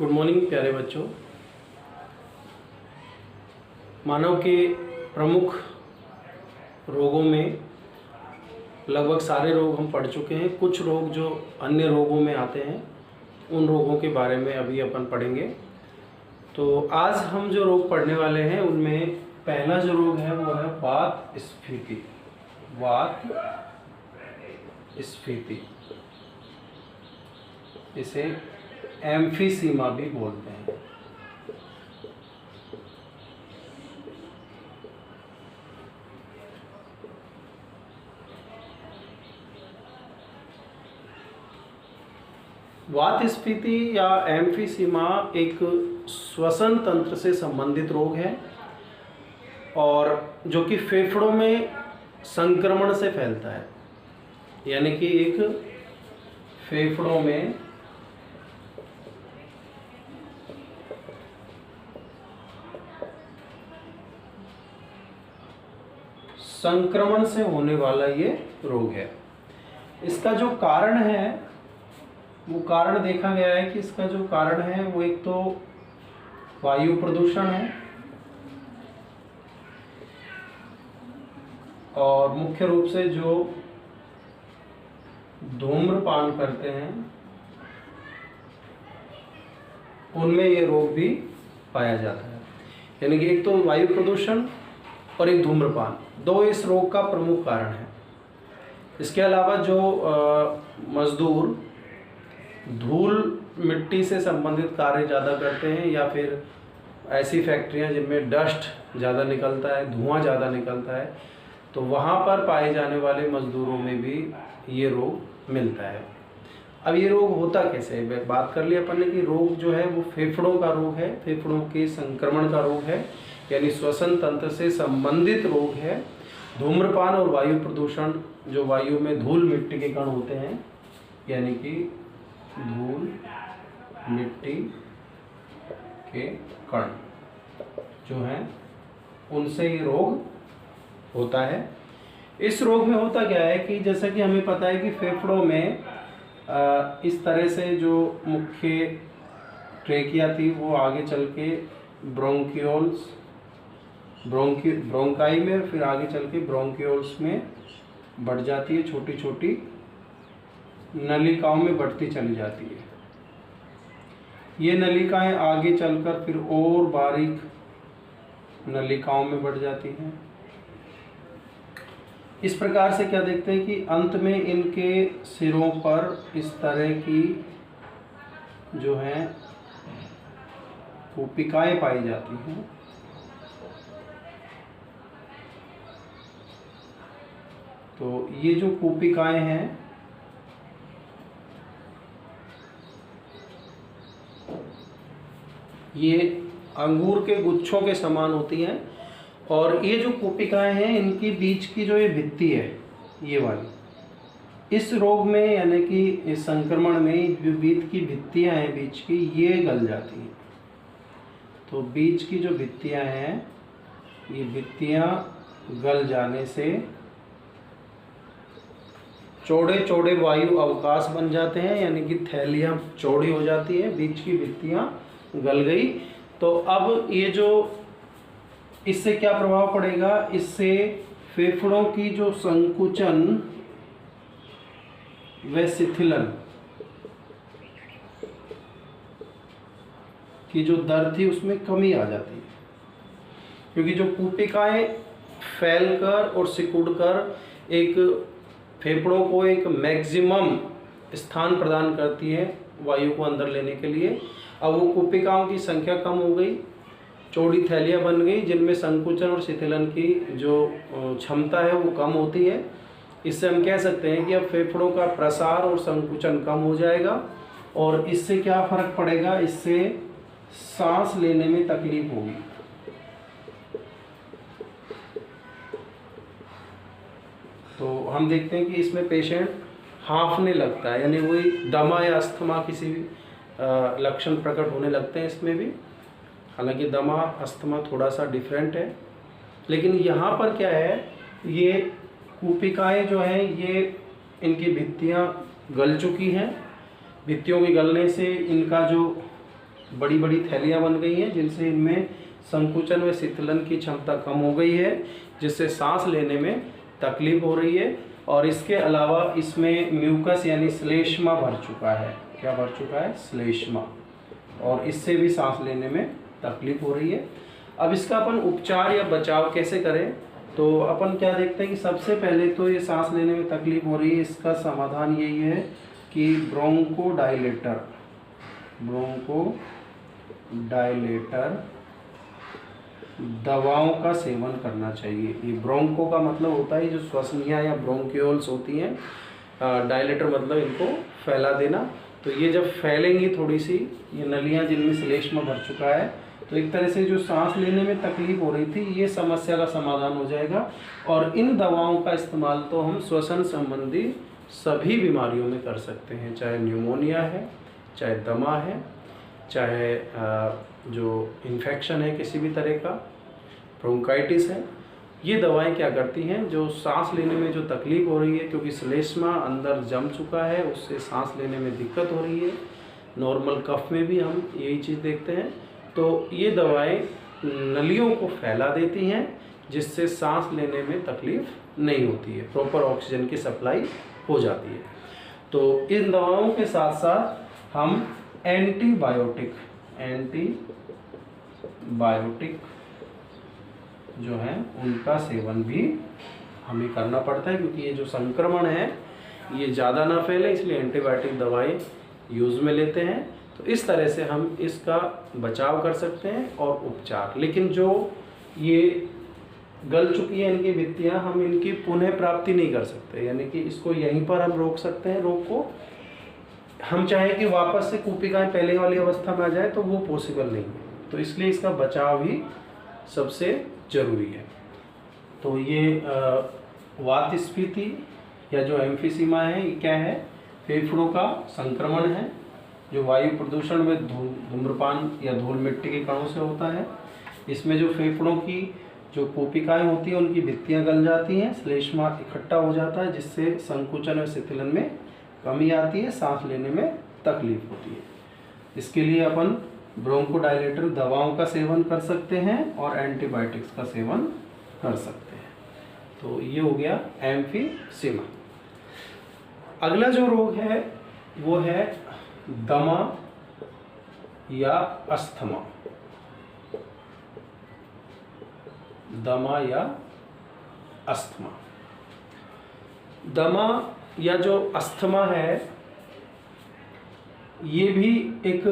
Good morning प्यारे बच्चों। मानव के प्रमुख रोगों में लगभग सारे रोग हम पढ़ चुके हैं। कुछ रोग जो अन्य रोगों में आते हैं उन रोगों के बारे में अभी अपन पढ़ेंगे। तो आज हम जो रोग पढ़ने वाले हैं उनमें पहला जो रोग है वो है वात स्फीति। वात स्फीति, इसे एम्फीसीमा भी बोलते हैं। वात स्फीति या एम्फीसीमा एक श्वसन तंत्र से संबंधित रोग है और जो कि फेफड़ों में संक्रमण से फैलता है। यानी कि एक फेफड़ों में संक्रमण से होने वाला ये रोग है। इसका जो कारण है वो कारण देखा गया है कि इसका जो कारण है वो एक तो वायु प्रदूषण है और मुख्य रूप से जो धूम्रपान करते हैं उनमें ये रोग भी पाया जाता है। यानी कि एक तो वायु प्रदूषण और एक धूम्रपान, दो इस रोग का प्रमुख कारण है। इसके अलावा जो मजदूर धूल मिट्टी से संबंधित कार्य ज़्यादा करते हैं या फिर ऐसी फैक्ट्रियां जिनमें डस्ट ज़्यादा निकलता है, धुआं ज़्यादा निकलता है, तो वहाँ पर पाए जाने वाले मजदूरों में भी ये रोग मिलता है। अब ये रोग होता कैसे है? बात कर ली अपन ने कि रोग जो है वो फेफड़ों का रोग है, फेफड़ों के संक्रमण का रोग है, यानी श्वसन तंत्र से संबंधित रोग है। धूम्रपान और वायु प्रदूषण, जो वायु में धूल मिट्टी के कण होते हैं, यानी कि धूल मिट्टी के कण जो हैं उनसे ये रोग होता है। इस रोग में होता क्या है कि जैसा कि हमें पता है कि फेफड़ों में इस तरह से जो मुख्य ट्रेकिया थी वो आगे चल के ब्रोंकियोल्स ब्रोंकाई में, फिर आगे चल के ब्रोंकियोल्स में बढ़ जाती है, छोटी छोटी नलिकाओं में बढ़ती चली जाती है। ये नलिकाएं आगे चलकर फिर और बारीक नलिकाओं में बढ़ जाती हैं। इस प्रकार से क्या देखते हैं कि अंत में इनके सिरों पर इस तरह की जो हैं कूपिकाएं पाई जाती हैं। तो ये जो कूपिकाएं हैं ये अंगूर के गुच्छों के समान होती हैं और ये जो कूपिकाएं हैं इनकी बीच की जो ये भित्ति है ये वाली, इस रोग में यानी कि इस संक्रमण में जो बीच की भित्तियां हैं बीच की, ये गल जाती हैं। तो बीच की जो भित्तियां हैं ये भित्तियां गल जाने से चौड़े चौड़े वायु अवकाश बन जाते हैं, यानी कि थैलियां चौड़ी हो जाती है, बीच की भित्तियां गल गई। तो अब ये जो इससे क्या प्रभाव पड़ेगा, इससे फेफड़ों की जो संकुचन व शिथिलन की जो दर थी उसमें कमी आ जाती है, क्योंकि जो कूपिकाएं फैलकर और सिकुड़कर एक फेफड़ों को एक मैक्सिमम स्थान प्रदान करती है वायु को अंदर लेने के लिए। अब वो कूपिकाओं की संख्या कम हो गई, चौड़ी थैलियाँ बन गई जिनमें संकुचन और शिथिलन की जो क्षमता है वो कम होती है। इससे हम कह सकते हैं कि अब फेफड़ों का प्रसार और संकुचन कम हो जाएगा और इससे क्या फर्क पड़ेगा, इससे सांस लेने में तकलीफ होगी। तो हम देखते हैं कि इसमें पेशेंट हाँफने लगता है, यानी वही दमा या अस्थमा किसी भी लक्षण प्रकट होने लगते हैं इसमें भी। हालांकि दमा अस्थमा थोड़ा सा डिफरेंट है, लेकिन यहाँ पर क्या है, ये कूपिकाएं जो हैं ये इनकी भित्तियाँ गल चुकी हैं। भित्तियों के गलने से इनका जो बड़ी बड़ी थैलियाँ बन गई हैं जिनसे इनमें संकुचन व शीतलन की क्षमता कम हो गई है, जिससे सांस लेने में तकलीफ हो रही है। और इसके अलावा इसमें म्यूकस यानी श्लेष्मा भर चुका है। क्या भर चुका है? श्लेष्मा। और इससे भी सांस लेने में तकलीफ हो रही है। अब इसका अपन उपचार या बचाव कैसे करें? तो अपन क्या देखते हैं कि सबसे पहले तो ये सांस लेने में तकलीफ हो रही है, इसका समाधान यही है कि ब्रोंकोडायलेटर दवाओं का सेवन करना चाहिए। ये ब्रोंको का मतलब होता है जो श्वसनियाँ या ब्रोंक्यूल्स होती हैं, डायलेटर मतलब इनको फैला देना। तो ये जब फैलेंगी थोड़ी सी ये नलियाँ जिनमें श्लेष्मा भर चुका है, तो एक तरह से जो सांस लेने में तकलीफ हो रही थी ये समस्या का समाधान हो जाएगा। और इन दवाओं का इस्तेमाल तो हम श्वसन संबंधी सभी बीमारियों में कर सकते हैं, चाहे न्यूमोनिया है, चाहे दमा है, चाहे जो इन्फेक्शन है किसी भी तरह का, ब्रोंकाइटिस है। ये दवाएं क्या करती हैं, जो सांस लेने में जो तकलीफ हो रही है क्योंकि श्लेष्मा अंदर जम चुका है उससे सांस लेने में दिक्कत हो रही है। नॉर्मल कफ में भी हम यही चीज़ देखते हैं। तो ये दवाएं नलियों को फैला देती हैं जिससे सांस लेने में तकलीफ नहीं होती है, प्रॉपर ऑक्सीजन की सप्लाई हो जाती है। तो इन दवाओं के साथ साथ हम एंटीबायोटिक जो है उनका सेवन भी हमें करना पड़ता है, क्योंकि ये जो संक्रमण है ये ज़्यादा ना फैले, इसलिए एंटीबायोटिक दवाई यूज़ में लेते हैं। तो इस तरह से हम इसका बचाव कर सकते हैं और उपचार। लेकिन जो ये गल चुकी है इनकी भित्तियाँ, हम इनकी पुनः प्राप्ति नहीं कर सकते, यानी कि इसको यहीं पर हम रोक सकते हैं रोग को। हम चाहें कि वापस से कूपिकाएँ पहले वाली अवस्था में आ जाए तो वो पॉसिबल नहीं है, तो इसलिए इसका बचाव ही सबसे ज़रूरी है। तो ये वात स्फीति या जो एम्फीसीमा है ये क्या है? फेफड़ों का संक्रमण है जो वायु प्रदूषण में धूम्रपान या धूल मिट्टी के कणों से होता है। इसमें जो फेफड़ों की जो कोशिकाएं होती हैं उनकी भित्तियां गल जाती हैं, श्लेष्मा इकट्ठा हो जाता है जिससे संकुचन और शिथिलन में कमी आती है, सांस लेने में तकलीफ होती है। इसके लिए अपन ब्रोंकोडायलेटर दवाओं का सेवन कर सकते हैं और एंटीबायोटिक्स का सेवन कर सकते हैं। तो ये हो गया एम्फीसीमा। अगला जो रोग है वो है दमा या अस्थमा। दमा या अस्थमा। दमा या जो अस्थमा है ये भी एक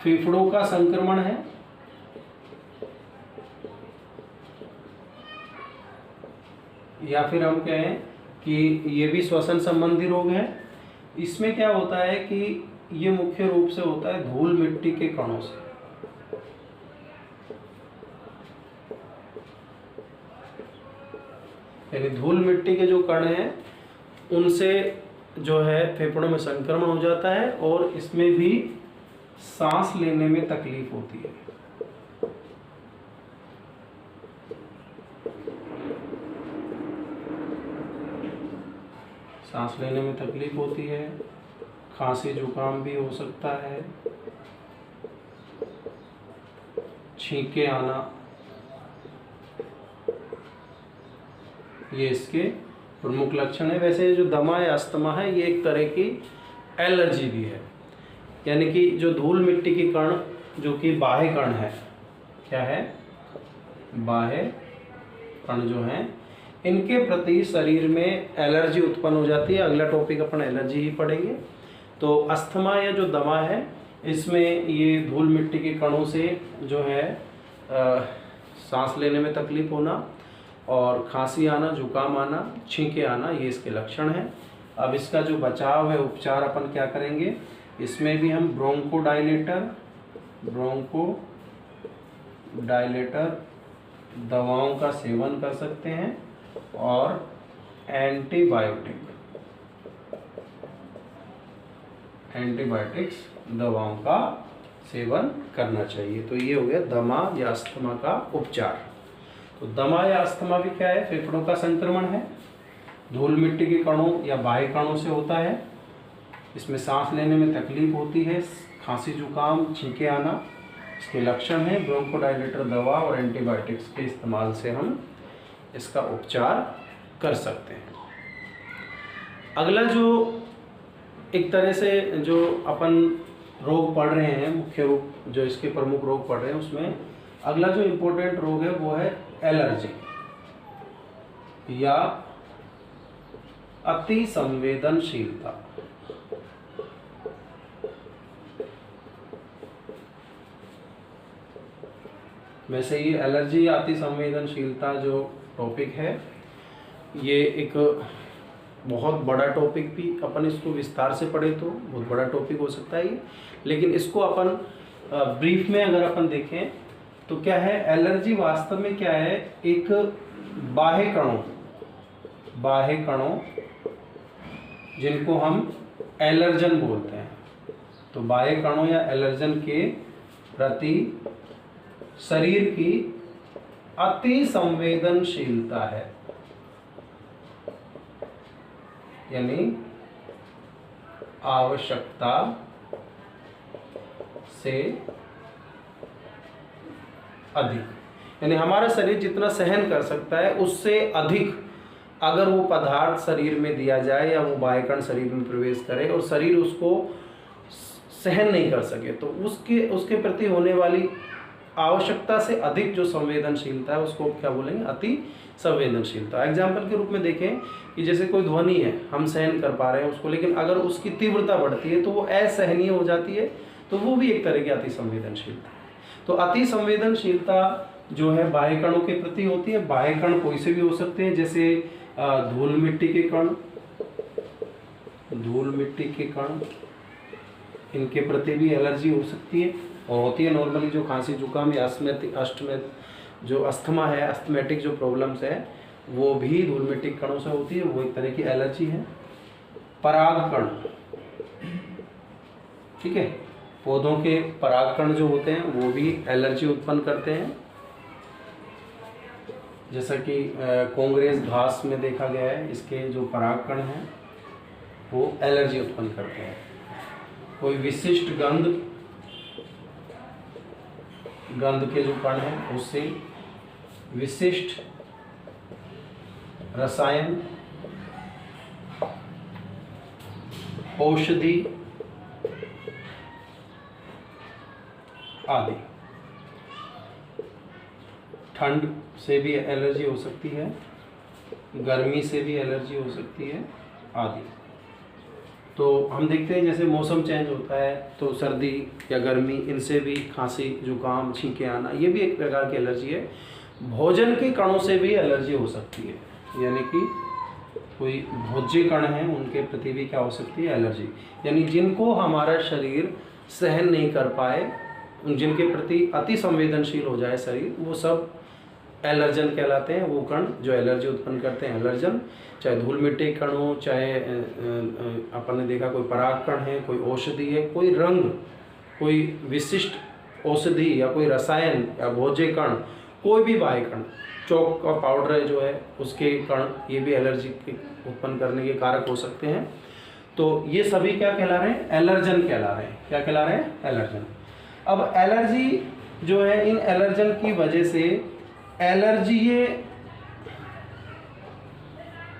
फेफड़ों का संक्रमण है। या फिर हम कहें कि ये भी श्वसन संबंधी रोग है। इसमें क्या होता है कि ये मुख्य रूप से होता है धूल मिट्टी के कणों से। यानी धूल मिट्टी के जो कण हैं उनसे जो है फेफड़ों में संक्रमण हो जाता है और इसमें भी सांस लेने में तकलीफ होती है। सांस लेने में तकलीफ होती है, खांसी जुकाम भी हो सकता है, छींके आना, ये इसके प्रमुख लक्षण है। वैसे जो दमा या अस्थमा है ये एक तरह की एलर्जी भी है, यानी कि जो धूल मिट्टी के कण जो कि बाह्य कण है, क्या है? बाह्य कण जो हैं इनके प्रति शरीर में एलर्जी उत्पन्न हो जाती है। अगला टॉपिक अपन एलर्जी ही पढ़ेंगे। तो अस्थमा या जो दमा है इसमें ये धूल मिट्टी के कणों से जो है सांस लेने में तकलीफ होना और खांसी आना, जुकाम आना, छींके आना, ये इसके लक्षण हैं। अब इसका जो बचाव है, उपचार अपन क्या करेंगे, इसमें भी हम ब्रोंकोडायलेटर दवाओं का सेवन कर सकते हैं और एंटीबायोटिक्स दवाओं का सेवन करना चाहिए। तो ये हो गया दमा या अस्थमा का उपचार। तो दमा या अस्थमा भी क्या है? फेफड़ों का संक्रमण है, धूल मिट्टी के कणों या बाह्य कणों से होता है। इसमें सांस लेने में तकलीफ होती है, खांसी जुकाम छींके आना इसके लक्षण हैं। ब्रोंकोडायलेटर दवा और एंटीबायोटिक्स के इस्तेमाल से हम इसका उपचार कर सकते हैं। अगला जो एक तरह से जो अपन रोग पढ़ रहे हैं, मुख्य रूप जो इसके प्रमुख रोग पढ़ रहे हैं, उसमें अगला जो इम्पोर्टेंट रोग है वो है एलर्जी या अति संवेदनशीलता। वैसे ये एलर्जी या अति संवेदनशीलता जो टॉपिक है, ये एक बहुत बड़ा टॉपिक भी, अपन इसको विस्तार से पढ़े तो बहुत बड़ा टॉपिक हो सकता है ये, लेकिन इसको अपन ब्रीफ में अगर अपन देखें तो क्या है, एलर्जी वास्तव में क्या है, एक बाह्य कणों जिनको हम एलर्जन बोलते हैं, तो बाह्य कणों या एलर्जन के प्रति शरीर की अति संवेदनशीलता है, यानी आवश्यकता से अधिक, यानी हमारा शरीर जितना सहन कर सकता है उससे अधिक अगर वो पदार्थ शरीर में दिया जाए या वो बाह्यकण शरीर में प्रवेश करे और शरीर उसको सहन नहीं कर सके, तो उसके प्रति होने वाली आवश्यकता से अधिक जो संवेदनशीलता है उसको क्या बोलेंगे, अति संवेदनशीलता। एग्जाम्पल के रूप में देखें कि जैसे कोई ध्वनि है, हम सहन कर पा रहे हैं उसको, लेकिन अगर उसकी तीव्रता बढ़ती है तो वो असहनीय हो जाती है, तो वो भी एक तरह की अति संवेदनशीलता है। तो अति संवेदनशीलता जो है बाह्य कणों के प्रति होती है। बाह्य कण कोई से भी हो सकते हैं, जैसे धूल मिट्टी के कण, इनके प्रति भी एलर्जी हो सकती है और होती है। नॉर्मली जो खांसी जुकाम या जो अस्थमा है, अस्थमेटिक जो प्रॉब्लम्स है, वो भी धूल मिट्टी कणों से होती है, वो एक तरह की एलर्जी है। परागकण, ठीक है, पौधों के परागकण जो होते हैं वो भी एलर्जी उत्पन्न करते हैं, जैसा कि कांग्रेस घास में देखा गया है, इसके जो परागकण हैं वो एलर्जी उत्पन्न करते हैं। कोई विशिष्ट गंध के जो कण हैं उससे, विशिष्ट रसायन, औषधि आदि। ठंड से भी एलर्जी हो सकती है, गर्मी से भी एलर्जी हो सकती है आदि। तो हम देखते हैं जैसे मौसम चेंज होता है तो सर्दी या गर्मी, इनसे भी खांसी जुकाम छींके आना, ये भी एक प्रकार की एलर्जी है। भोजन के कणों से भी एलर्जी हो सकती है, यानी कि कोई भोज्य कण हैं उनके प्रति भी क्या हो सकती है, एलर्जी। यानी जिनको हमारा शरीर सहन नहीं कर पाए, जिनके प्रति अति संवेदनशील हो जाए शरीर, वो सब एलर्जन कहलाते हैं। वो कण जो एलर्जी उत्पन्न करते हैं एलर्जन, चाहे धूल मिट्टी कण हो, चाहे अपन ने देखा कोई पराग कण है, कोई औषधि है, कोई रंग, कोई विशिष्ट औषधि या कोई रसायन या भोज्य कण, कोई भी बाह्य कण, चौक का पाउडर जो है उसके कण, ये भी एलर्जी उत्पन्न करने के कारक हो सकते हैं। तो ये सभी क्या कहला रहे हैं, एलर्जन कहला रहे हैं। क्या कहला रहे हैं, एलर्जन। अब एलर्जी जो है, इन एलर्जन की वजह से एलर्जीय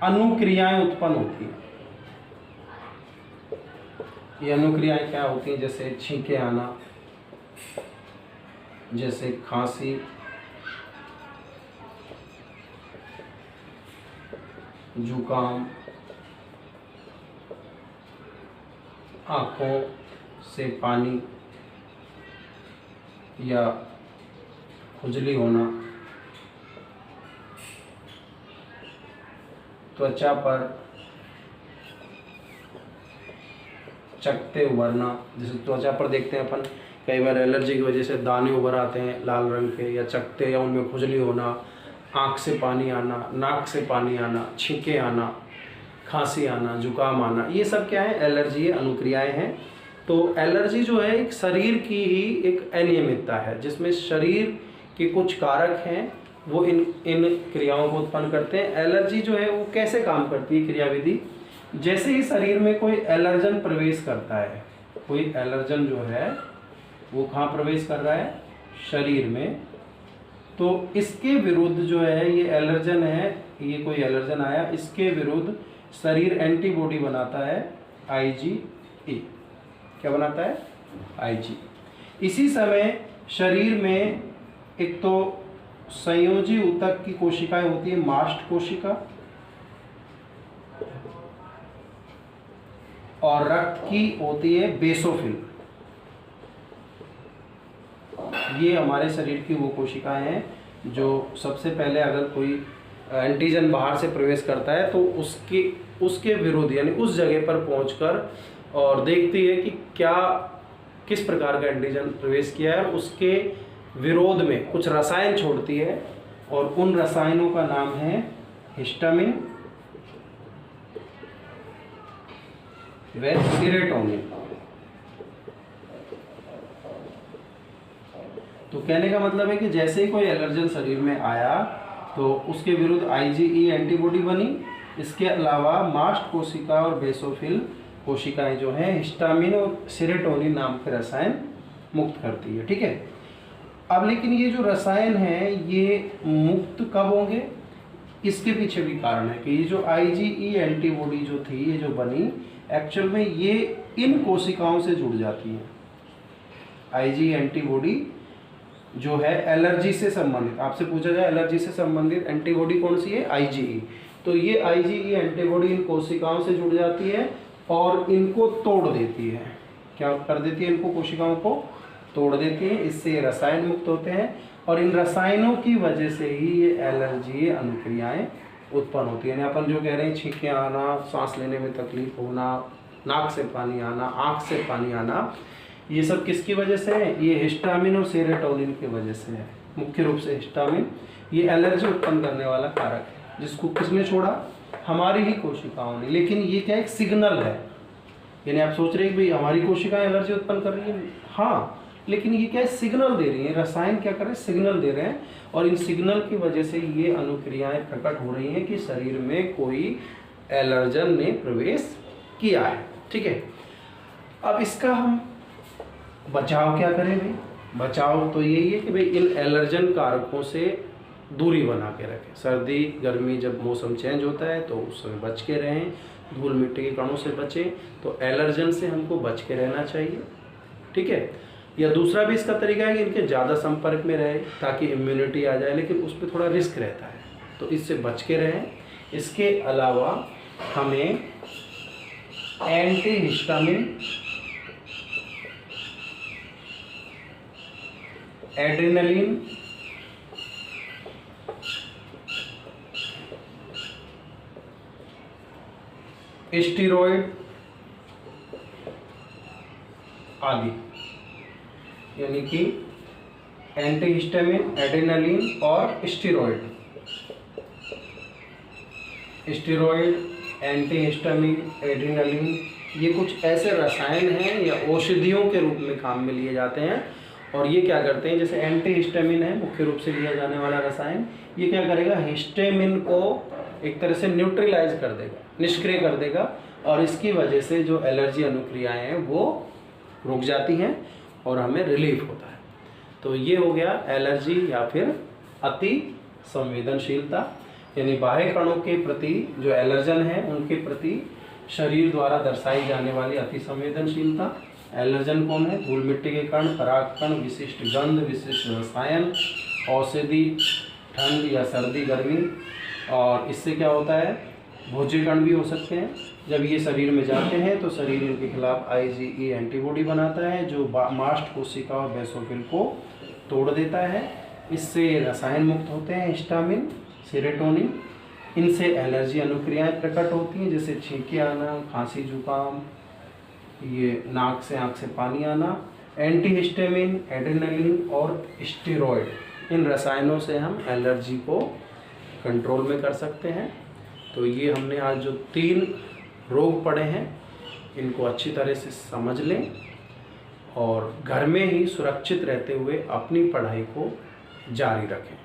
अनुक्रियाएं उत्पन्न होती हैं। ये अनुक्रियाएं क्या होती हैं, जैसे छींके आना, जैसे खांसी, जुकाम, आँखों से पानी या खुजली होना, त्वचा पर चकत्ते उभरना, जैसे त्वचा पर देखते हैं अपन कई बार एलर्जी की वजह से दाने उभर आते हैं लाल रंग के, या चकत्ते, या उनमें खुजली होना, आँख से पानी आना, नाक से पानी आना, छींके आना, खांसी आना, जुकाम आना, ये सब क्या है, एलर्जी अनुक्रियाएं हैं। तो एलर्जी जो है एक शरीर की ही एक अनियमितता है, जिसमें शरीर के कुछ कारक हैं वो इन क्रियाओं को उत्पन्न करते हैं। एलर्जी जो है वो कैसे काम करती है क्रियाविधि, जैसे ही शरीर में कोई एलर्जन प्रवेश करता है, कोई एलर्जन जो है वो कहाँ प्रवेश कर रहा है, शरीर में, तो इसके विरुद्ध जो है ये एलर्जन है, ये कोई एलर्जन आया, इसके विरुद्ध शरीर एंटीबॉडी बनाता है IgE। क्या बनाता है, IgE। इसी समय शरीर में एक तो संयोजी ऊतक की कोशिकाएं होती है, मास्ट कोशिका, और रक्त की होती है बेसोफिल। ये हमारे शरीर की वो कोशिकाएं हैं जो सबसे पहले अगर कोई एंटीजन बाहर से प्रवेश करता है तो उसके विरुद्ध यानी उस जगह पर पहुंचकर और देखती है कि क्या किस प्रकार का एंटीजन प्रवेश किया है, उसके विरोध में कुछ रसायन छोड़ती है, और उन रसायनों का नाम है हिस्टामिन व सीरोटोनिन। तो कहने का मतलब है कि जैसे ही कोई एलर्जन शरीर में आया तो उसके विरुद्ध IgE एंटीबॉडी बनी। इसके अलावा मास्ट कोशिका और बेसोफिल कोशिकाएं जो हैं हिस्टामिन और सीरोटोनिन नाम के रसायन मुक्त करती है। ठीक है, अब लेकिन ये जो रसायन हैं ये मुक्त कब होंगे, इसके पीछे भी कारण है कि ये जो IgE एंटीबॉडी जो थी, ये जो बनी, एक्चुअल में ये इन कोशिकाओं से जुड़ जाती है। IgE एंटीबॉडी जो है एलर्जी से संबंधित, आपसे पूछा जाए एलर्जी से संबंधित एंटीबॉडी कौन सी है, IgE। तो ये IgE एंटीबॉडी इन कोशिकाओं से जुड़ जाती है और इनको तोड़ देती है। क्या कर देती है, इनको कोशिकाओं को तोड़ देती है, इससे ये रसायन मुक्त होते हैं और इन रसायनों की वजह से ही ये एलर्जी अनुक्रियाएं उत्पन्न होती है। यानी अपन जो कह रहे हैं छींकें आना, सांस लेने में तकलीफ होना, नाक से पानी आना, आँख से पानी आना, ये सब किसकी वजह से है, ये हिस्टामिन और सेरोटोनिन की वजह से है। मुख्य रूप से हिस्टामिन ये एलर्जी उत्पन्न करने वाला कारक है, जिसको किसने छोड़ा, हमारी ही कोशिकाओं ने। लेकिन ये क्या एक सिग्नल है, यानी आप सोच रहे हैं कि भाई हमारी कोशिकाएं एलर्जी उत्पन्न कर रही है, हाँ, लेकिन ये क्या है, सिग्नल दे रही है। रसायन क्या कर रहे हैं, सिग्नल दे रहे हैं, और इन सिग्नल की वजह से ये अनुक्रियाएं प्रकट हो रही हैं कि शरीर में कोई एलर्जन ने प्रवेश किया है। ठीक है, अब इसका हम बचाव क्या करें भाई, बचाव तो यही है कि भाई इन एलर्जन कारकों से दूरी बना के रखें। सर्दी गर्मी जब मौसम चेंज होता है तो उस समय बच के रहें, धूल मिट्टी के कणों से बचें, तो एलर्जन से हमको बच के रहना चाहिए। ठीक है, या दूसरा भी इसका तरीका है कि इनके ज़्यादा संपर्क में रहे ताकि इम्यूनिटी आ जाए, लेकिन उस पर थोड़ा रिस्क रहता है, तो इससे बच के रहें। इसके अलावा हमें एंटी हिस्टामिन, एड्रेनलिन, स्टीरॉयड आदि, यानी कि एंटीहिस्टामिन, एड्रेनलिन और स्टीरॉयड, एंटीहिस्टामिन, एड्रेनलिन, ये कुछ ऐसे रसायन हैं या औषधियों के रूप में काम में लिए जाते हैं। और ये क्या करते हैं, जैसे एंटीहिस्टामिन है मुख्य रूप से लिया जाने वाला रसायन, ये क्या करेगा, हिस्टामिन को एक तरह से न्यूट्रलाइज कर देगा, निष्क्रिय कर देगा, और इसकी वजह से जो एलर्जी अनुक्रियाएं हैं वो रुक जाती हैं और हमें रिलीफ होता है। तो ये हो गया एलर्जी या फिर अति संवेदनशीलता, यानी बाह्य कणों के प्रति जो एलर्जन है उनके प्रति शरीर द्वारा दर्शाई जाने वाली अति संवेदनशीलता। एलर्जन कौन है, धूल मिट्टी के कण, पराग कण, विशिष्ट गंध, विशिष्ट रसायन, औषधि, ठंड या सर्दी गर्मी, और इससे क्या होता है, भोज्य कण भी हो सकते हैं। जब ये शरीर में जाते हैं तो शरीर इनके खिलाफ IgE एंटीबॉडी बनाता है जो मास्ट कोशिका और बेसोफिल को तोड़ देता है। इससे रसायन मुक्त होते हैं, हिस्टामिन, सेरोटोनिन। इनसे एलर्जी अनुक्रियाएं प्रकट होती हैं, जैसे छींके आना, खांसी जुकाम, ये नाक से आँख से पानी आना। एंटीहिस्टामिन, एड्रेनलिन और स्टीरॉयड, इन रसायनों से हम एलर्जी को कंट्रोल में कर सकते हैं। तो ये हमने आज जो 3 रोग पढ़े हैं इनको अच्छी तरह से समझ लें और घर में ही सुरक्षित रहते हुए अपनी पढ़ाई को जारी रखें।